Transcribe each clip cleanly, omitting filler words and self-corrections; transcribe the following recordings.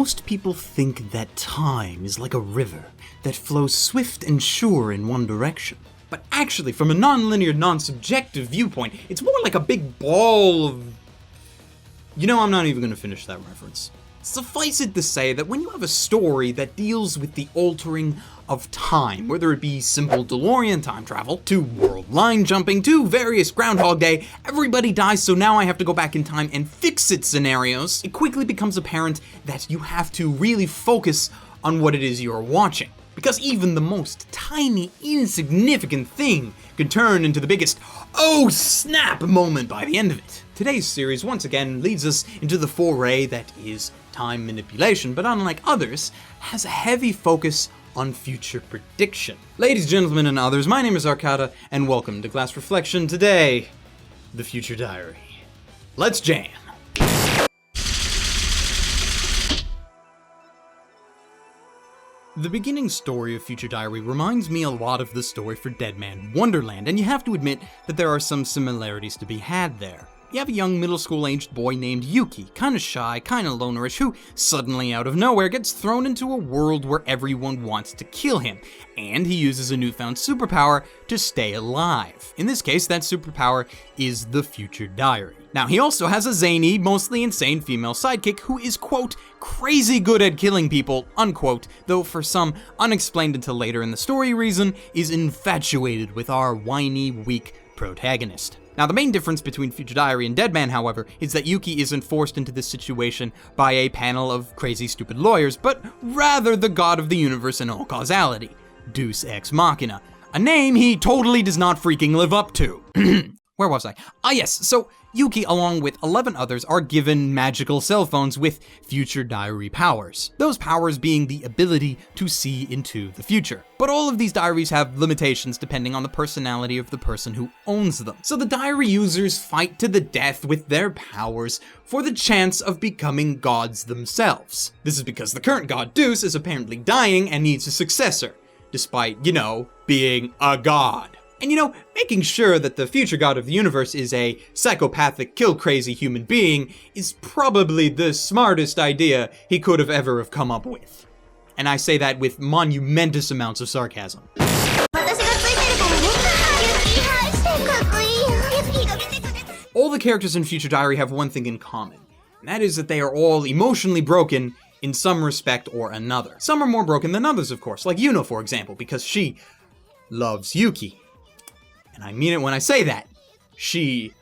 Most people think that time is like a river that flows swift and sure in one direction. But actually, from a non-linear, non-subjective viewpoint, it's more like a big ball of... I'm not even going to finish that reference. Suffice it to say that when you have a story that deals with the altering of time, whether it be simple DeLorean time travel, to world line jumping, to various Groundhog Day, everybody dies so now I have to go back in time and fix it scenarios, it quickly becomes apparent that you have to really focus on what it is you're watching. Because even the most tiny, insignificant thing could turn into the biggest "oh snap" moment by the end of it. Today's series once again leads us into the foray that is time manipulation, but unlike others, has a heavy focus on future prediction. Ladies, gentlemen, and others, my name is Arcada, and welcome to Glass Reflection. Today, the Future Diary. Let's jam! The beginning story of Future Diary reminds me a lot of the story for Dead Man Wonderland, and you have to admit that there are some similarities to be had there. You have a young middle school aged boy named Yuki, kinda shy, kinda lonerish, who suddenly out of nowhere gets thrown into a world where everyone wants to kill him, and he uses a newfound superpower to stay alive. In this case, that superpower is the Future Diary. Now, he also has a zany, mostly insane female sidekick who is, quote, crazy good at killing people, unquote, though for some unexplained until later in the story reason, is infatuated with our whiny, weak protagonist. Now, the main difference between Future Diary and Dead Man, however, is that Yuki isn't forced into this situation by a panel of crazy, stupid lawyers, but rather the god of the universe in all causality, Deus Ex Machina, a name he totally does not freaking live up to. Where was I? Yes, so Yuki, along with 11 others, are given magical cell phones with Future Diary powers. Those powers being the ability to see into the future. But all of these diaries have limitations depending on the personality of the person who owns them. So the diary users fight to the death with their powers for the chance of becoming gods themselves. This is because the current god, Deus, is apparently dying and needs a successor, despite, being a god. And making sure that the future god of the universe is a psychopathic, kill-crazy human being is probably the smartest idea he could have ever come up with. And I say that with monumentous amounts of sarcasm. All the characters in Future Diary have one thing in common, and that is that they are all emotionally broken in some respect or another. Some are more broken than others, of course, like Yuno, for example, because she loves Yuki. And I mean it when I say that. She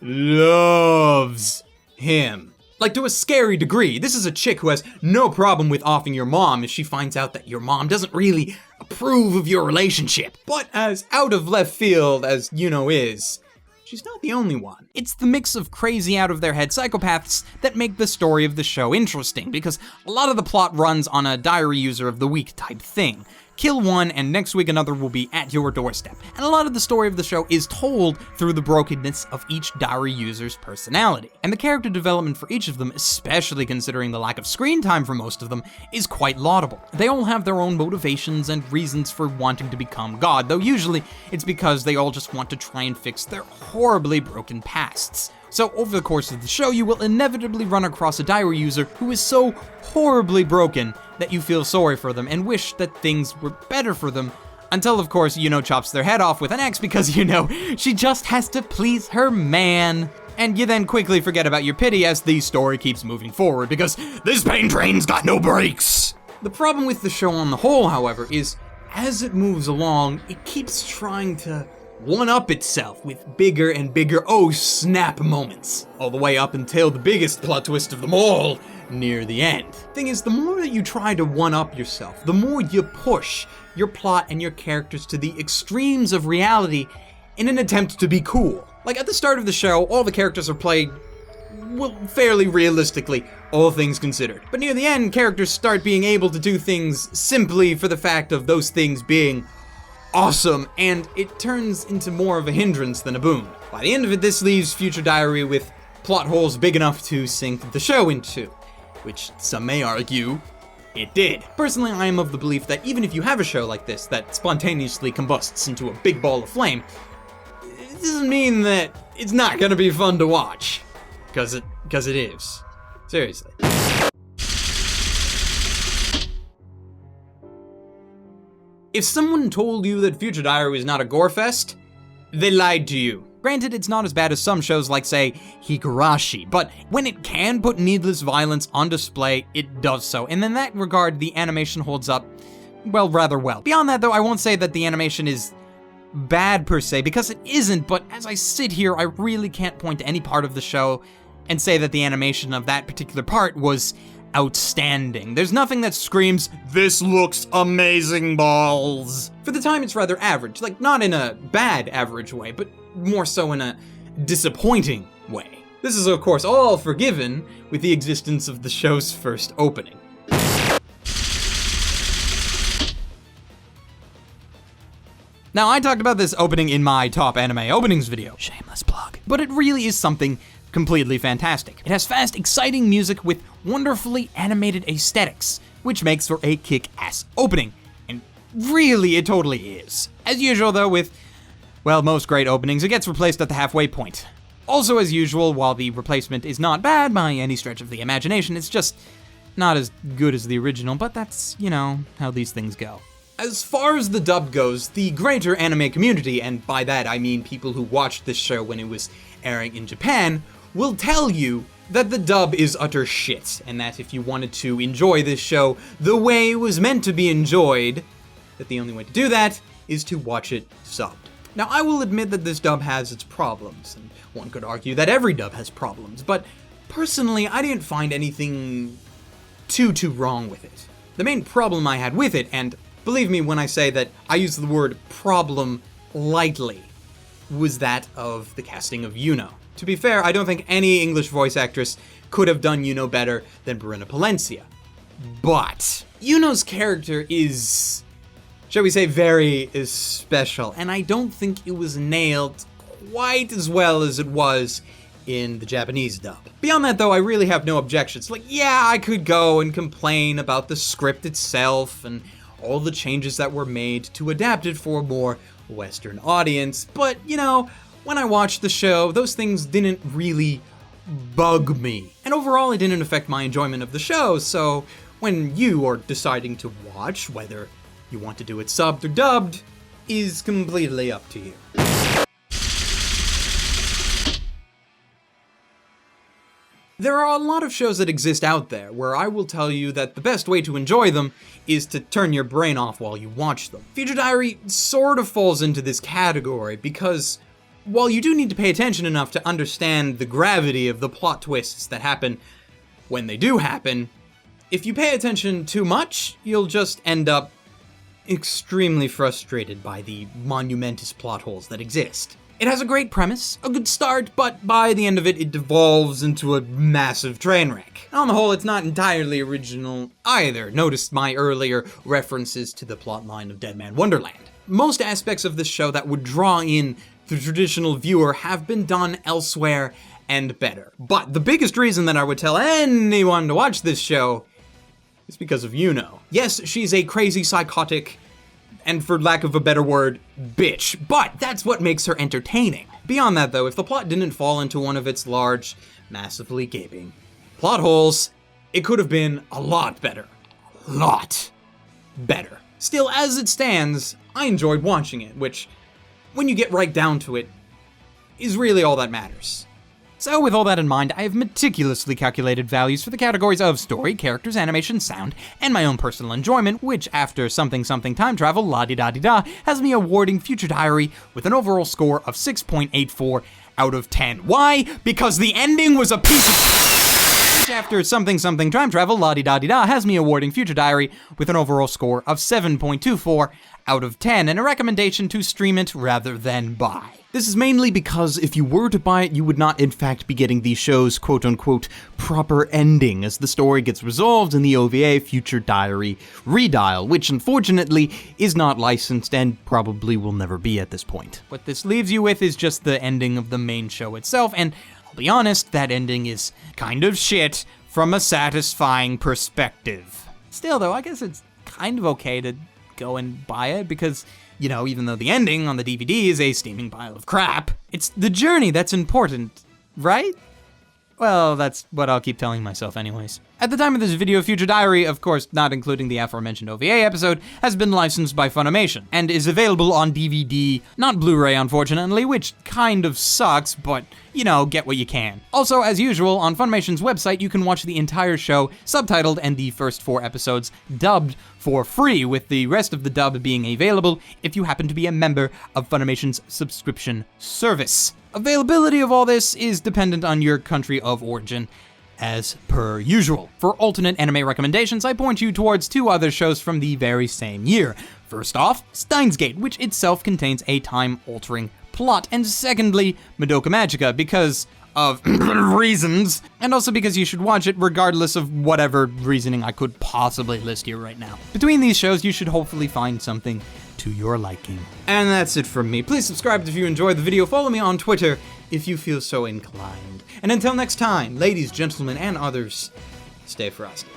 loves him. Like, to a scary degree. This is a chick who has no problem with offing your mom if she finds out that your mom doesn't really approve of your relationship. But as out of left field as Yuno is, she's not the only one. It's the mix of crazy out-of-their-head psychopaths that make the story of the show interesting, because a lot of the plot runs on a diary user of the week type thing. Kill one, and next week another will be at your doorstep. And a lot of the story of the show is told through the brokenness of each diary user's personality. And the character development for each of them, especially considering the lack of screen time for most of them, is quite laudable. They all have their own motivations and reasons for wanting to become God, though usually it's because they all just want to try and fix their horribly broken pasts. So over the course of the show, you will inevitably run across a diary user who is so horribly broken that you feel sorry for them and wish that things were better for them, until of course Yuno chops their head off with an axe because she just has to please her man. And you then quickly forget about your pity as the story keeps moving forward because this pain train's got no brakes. The problem with the show on the whole, however, is as it moves along, it keeps trying to one-up itself with bigger and bigger oh snap moments, all the way up until the biggest plot twist of them all, near the end. Thing is, the more that you try to one-up yourself, the more you push your plot and your characters to the extremes of reality in an attempt to be cool. Like at the start of the show, all the characters are played, well, fairly realistically, all things considered. But near the end, characters start being able to do things simply for the fact of those things being awesome, and it turns into more of a hindrance than a boon. By the end of it, this leaves Future Diary with plot holes big enough to sink the show into, which some may argue it did. Personally, I am of the belief that even if you have a show like this that spontaneously combusts into a big ball of flame, it doesn't mean that it's not gonna be fun to watch. Because it is. Seriously. If someone told you that Future Diary was not a gore fest, they lied to you. Granted, it's not as bad as some shows like, say, Higurashi, but when it can put needless violence on display, it does so, and in that regard, the animation holds up, well, rather well. Beyond that, though, I won't say that the animation is bad per se, because it isn't, but as I sit here, I really can't point to any part of the show and say that the animation of that particular part was outstanding. There's nothing that screams, "This looks amazing balls." For the time, it's rather average, like not in a bad average way, but more so in a disappointing way. This is, of course, all forgiven with the existence of the show's first opening. Now, I talked about this opening in my top anime openings video. Shameless plug. But it really is something completely fantastic. It has fast, exciting music with wonderfully animated aesthetics, which makes for a kick-ass opening. And really, it totally is. As usual, though, with, well, most great openings, it gets replaced at the halfway point. Also, as usual, while the replacement is not bad by any stretch of the imagination, it's just not as good as the original, but that's, you know, how these things go. As far as the dub goes, the greater anime community, and by that I mean people who watched this show when it was airing in Japan, will tell you that the dub is utter shit, and that if you wanted to enjoy this show the way it was meant to be enjoyed, that the only way to do that is to watch it subbed. Now, I will admit that this dub has its problems, and one could argue that every dub has problems, but personally, I didn't find anything too wrong with it. The main problem I had with it, and believe me when I say that I use the word problem lightly, was that of the casting of Yuno. To be fair, I don't think any English voice actress could have done Yuno better than Bruna Palencia. But Yuno's character is, shall we say, very special, and I don't think it was nailed quite as well as it was in the Japanese dub. Beyond that, though, I really have no objections. Like, yeah, I could go and complain about the script itself and all the changes that were made to adapt it for a more Western audience, but, you know, when I watched the show, those things didn't really bug me. And overall, it didn't affect my enjoyment of the show, so when you are deciding to watch, whether you want to do it subbed or dubbed, is completely up to you. There are a lot of shows that exist out there where I will tell you that the best way to enjoy them is to turn your brain off while you watch them. Future Diary sort of falls into this category because while you do need to pay attention enough to understand the gravity of the plot twists that happen when they do happen, if you pay attention too much, you'll just end up extremely frustrated by the monumentous plot holes that exist. It has a great premise, a good start, but by the end of it, it devolves into a massive train wreck. On the whole, it's not entirely original either. Notice my earlier references to the plotline of Dead Man Wonderland. Most aspects of this show that would draw in the traditional viewer have been done elsewhere and better. But the biggest reason that I would tell anyone to watch this show is because of Yuno. Yes, she's a crazy, psychotic, and for lack of a better word, bitch. But that's what makes her entertaining. Beyond that, though, if the plot didn't fall into one of its large, massively gaping plot holes, it could have been a lot better. A lot better. Still, as it stands, I enjoyed watching it, which, when you get right down to it, is really all that matters. So with all that in mind, I have meticulously calculated values for the categories of story, characters, animation, sound, and my own personal enjoyment, which after something time travel, la-di-da-di-da, has me awarding Future Diary with an overall score of 6.84 out of 10. Why? Because the ending was a piece of which after something time travel, la-di-da-di-da, has me awarding Future Diary with an overall score of 7.24 out of 10, and a recommendation to stream it rather than buy. This is mainly because if you were to buy it, you would not in fact be getting the show's quote-unquote proper ending as the story gets resolved in the OVA Future Diary Redial, which unfortunately is not licensed and probably will never be at this point. What this leaves you with is just the ending of the main show itself, and I'll be honest, that ending is kind of shit from a satisfying perspective. Still though, I guess it's kind of okay to go and buy it because, you know, even though the ending on the DVD is a steaming pile of crap, it's the journey that's important, right? Well, that's what I'll keep telling myself anyways. At the time of this video, Future Diary, of course not including the aforementioned OVA episode, has been licensed by Funimation, and is available on DVD, not Blu-ray unfortunately, which kind of sucks, but, you know, get what you can. Also, as usual, on Funimation's website you can watch the entire show subtitled and the first 4 episodes dubbed for free, with the rest of the dub being available if you happen to be a member of Funimation's subscription service. Availability of all this is dependent on your country of origin, as per usual. For alternate anime recommendations, I point you towards 2 other shows from the very same year. First off, Steins Gate, which itself contains a time-altering plot, and secondly, Madoka Magica, because of reasons, and also because you should watch it regardless of whatever reasoning I could possibly list here right now. Between these shows, you should hopefully find something to your liking. And that's it from me. Please subscribe if you enjoyed the video, follow me on Twitter if you feel so inclined. And until next time, ladies, gentlemen, and others, stay frosty.